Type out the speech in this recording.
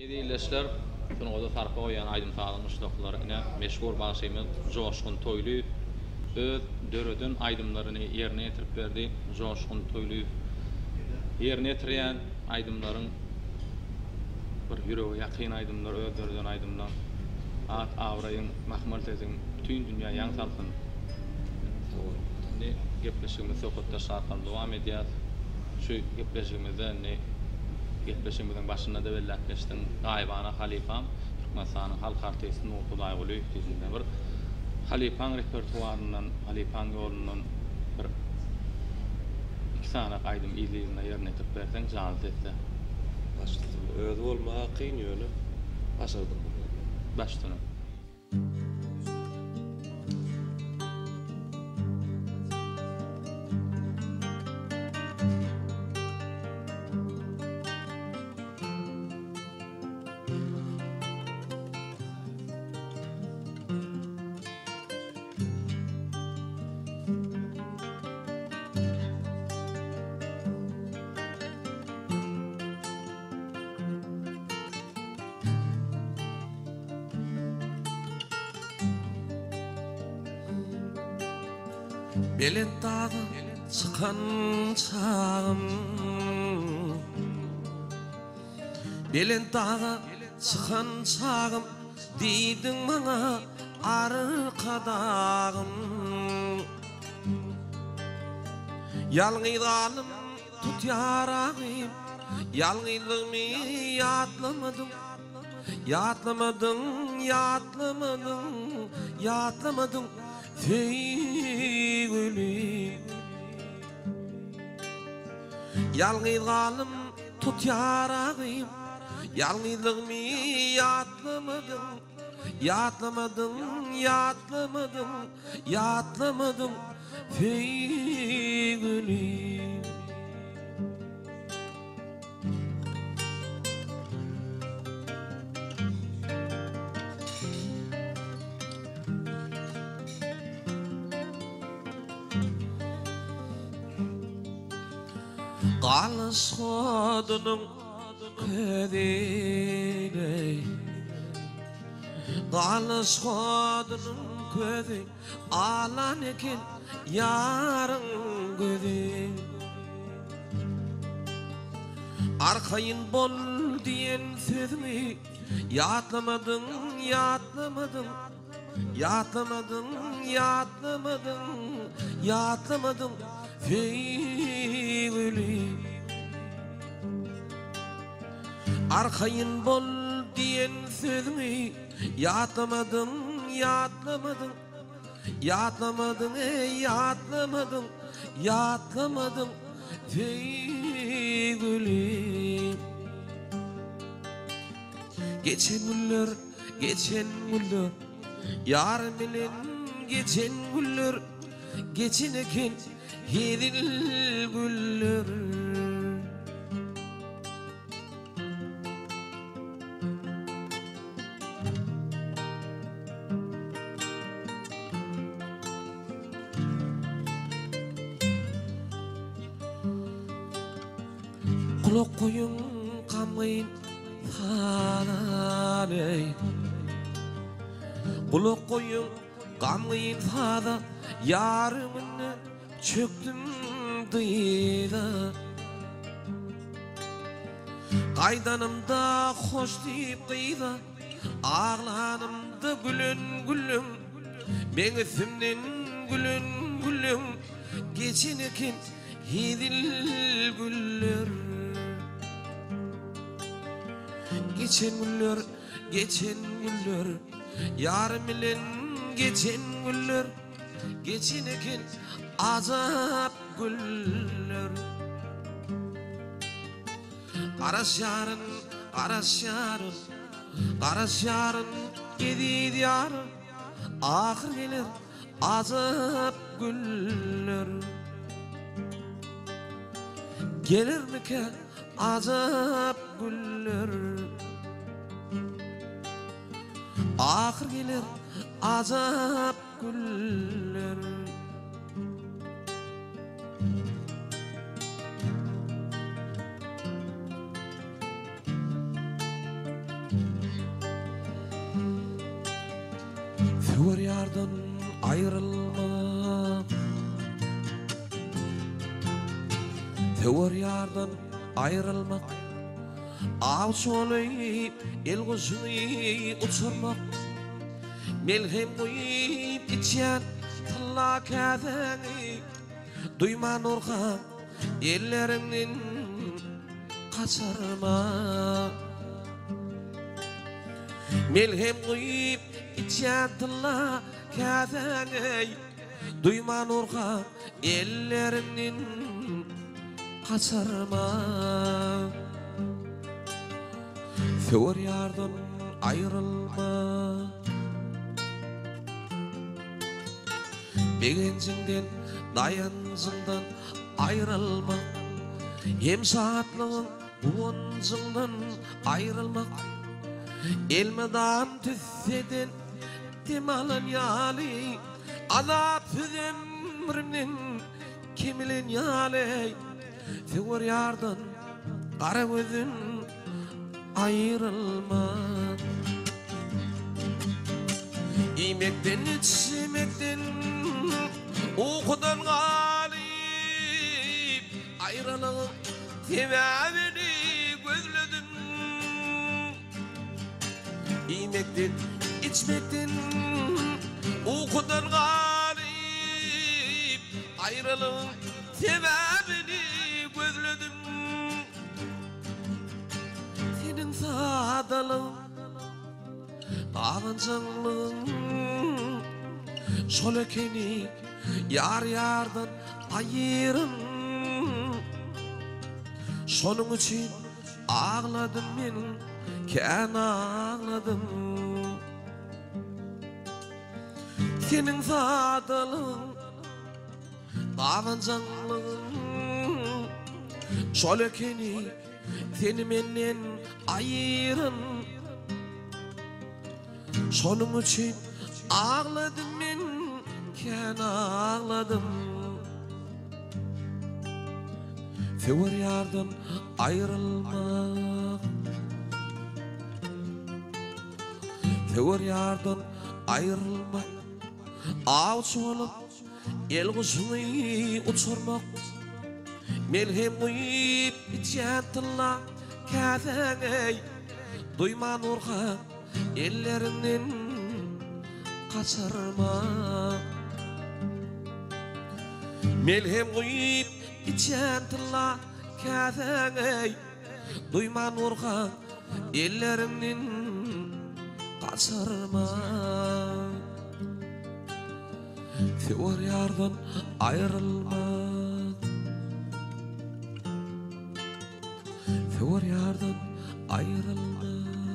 Eýleşler şunuňda sarpa goýan aýdym sağlam uşluklar ine meşhur başymyz Joşkun Toýly öz döredin aýdymlaryny ýerine ýetirip berdi. Joşkun Toýly ýerine ýetirýän aýdymlaryň bir ýürege ýakyn aýdymlar öz döredin aýdymlar at awraýyň mahmal teziň bütün dünýä ýaň salsyn. Ne gepleşigimiz sokakda şarkal dowam edýär. Şu gepleşigimizde ne gepleşigimizin başynda da belläpleşdim. Gaýbana halifam Türkmenistanyň halk artisti Nurtulay Guly diýilýär. Bir halifaň repertuaryndan, halifaň ýolundan bir iki sana aýdym izleyizine ýerine ýetirip berseň janyt etse. Başladım. Öyle olmağa kıyın yönü. Başladım. Başladım. Belen dağı çıkan çağım, Belen dağı çıkan çağım, diýdiň maňa arkadağım. Ýalňyzalym tutýaragym, ýalňyzlygymy ýatlamadyň, ýatlamadyň, ýatlamadyň, ýatlamadyň. Feýgülim Ýalňyzalym tutýaragym, ýalňyzlygymy ýatlamadyň, ýatlamadyň, ýatlamadyň, ýatlamadyň. Feýgülim Galys hodunyň ködine, Galys hodunyň ködi, alan eken ýaryň gözi. Arkaýyn bol diýen sözümi ýatlamadyň, ýatlamadyň, ýatlamadyň, ýatlamadyň, ýatlamadyň. Feýgülim Arkaýyn bol diýen sözümi ýatlamadyň, ýatlamadyň, ýatlamadyň, ýatlamadyň, ýatlamadyň. Feýgülim Geçen güller, geçen güller, ýar bilen geçen güller, geçen eken Hedil güller Kulak koyun kamgyn falaney, Kulak koyun kamgyn fada yarımını çöktüm dıyda. Qaydanımda hoş deyip qıyda, ağlanımda gülün gülüm, men üstümden gülün gülüm, geçen eken hedil güller. Geçen güller, geçen güller, yarım bilen geçen güller, geçen eken azap güller. Garas yarın, garas yarın, garas yarın, gedid yarın, ahir gelir azap güller. Gelir miken azap güller, ahir gelir azap güller. Tüver yardan ayrılma, tüver yardan ayrılmak, av solayıp el gözünü uçurmak, melhem koyup içen tılla kâdeni, duyma nurga ellerinden kaçırma. Melhem koyup içen tılla kâdeni, duyma nurga ellerinden kaçırma. Tüver yardan ayrılma, begencinden dayancından ayrılmak, hem saatlığın uğuncundan ayrılmak, elmedam tüffeden demalın yali, azap ömrünün kemilin yali. Tüver yardan kara gözün ayrılma. Yemekten içmekten uykudan galip, ayrılığın sebebini gözledim. Yemekten içmekten uykudan galip, ayrılığın sebebini gözledim. Senin sadalığın, ağıncanlığın, şol ekeni yar yardan ayırın. Şonun için ağladım men, ken ağladım. Senin sadalığın, ağıncanlığın, şol ekeni seni menden ayırın. Şonun için ağladım men, ken ağladım. Tüver yardan ayrılmak, tüver yardan ayrılmak, av olup el gözünü uçurmak, melhem koyup içen tılla kâdeni, duyma nurga ellerinden kaçırma. Melhem koyup içen tılla kâdeni, duyma nurga ellerinden kaçırma. Tüver yardan ayrılmak, tüver yardan ayrılmak.